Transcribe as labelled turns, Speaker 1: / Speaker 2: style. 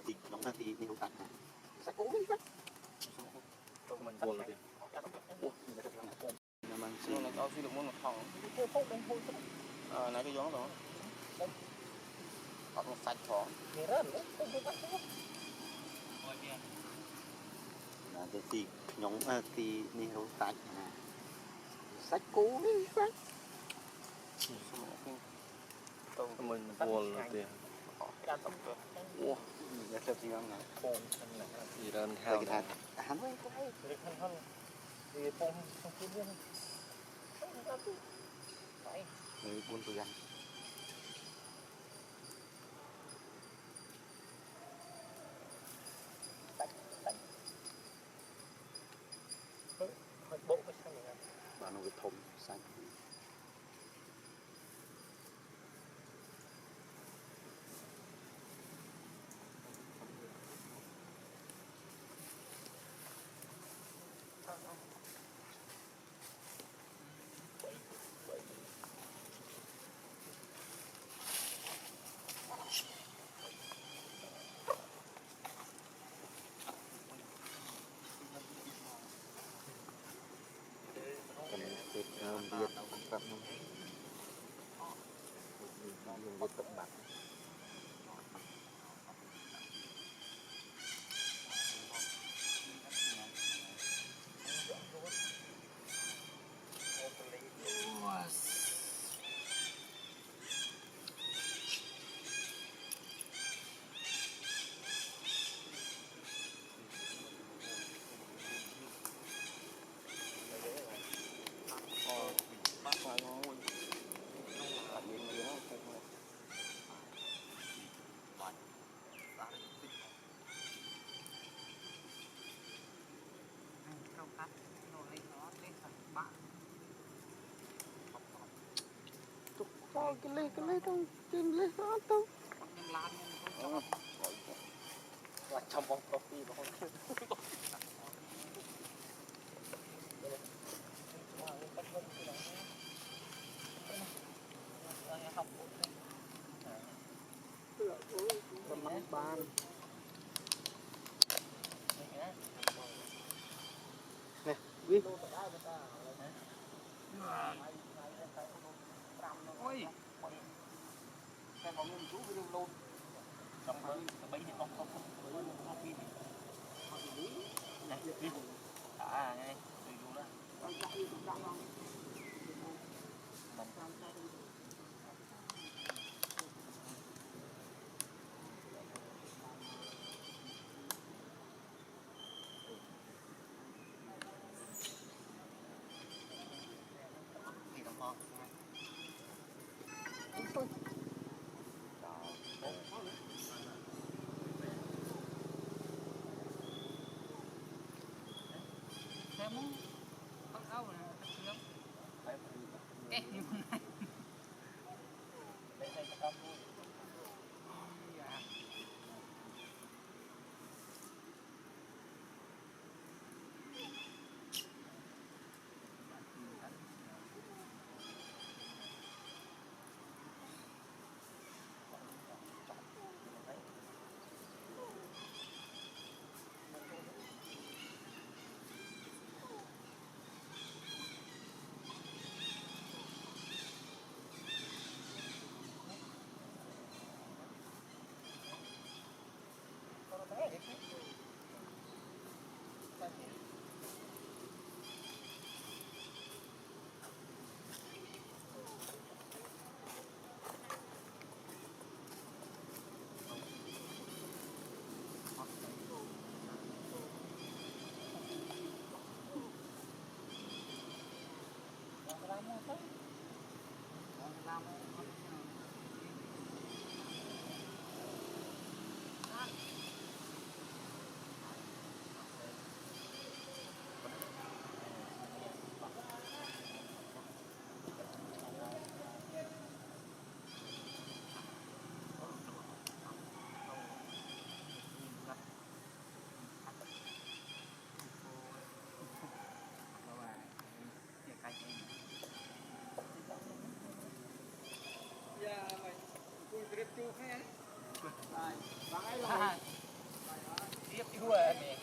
Speaker 1: thì nó là thì không tắt mình buồn rồi nó mang xí này cao xí được muốn một phòng này cái gió đó còn một sạch khó là thì nhóm thì này nó tắt sách cũ đi sách mình buồn rồi tiền wow mình sẽ gì không nào gì đơn hao cái hắn ấy thì phong không kiếm biết người buôn tôi ăn bộ cái xanh này bà nó cái thùng xanh Việt tập dùng Việt tập bạc cái lê trong tìm lê nó đâu trong bóng coffee nó không ban nè vi ôi xem bóng chú cái đường lôn trong bẫy thì không pin này đi ngay đi luôn đó Kamu, kau tahu lah, tiếp cái hùa này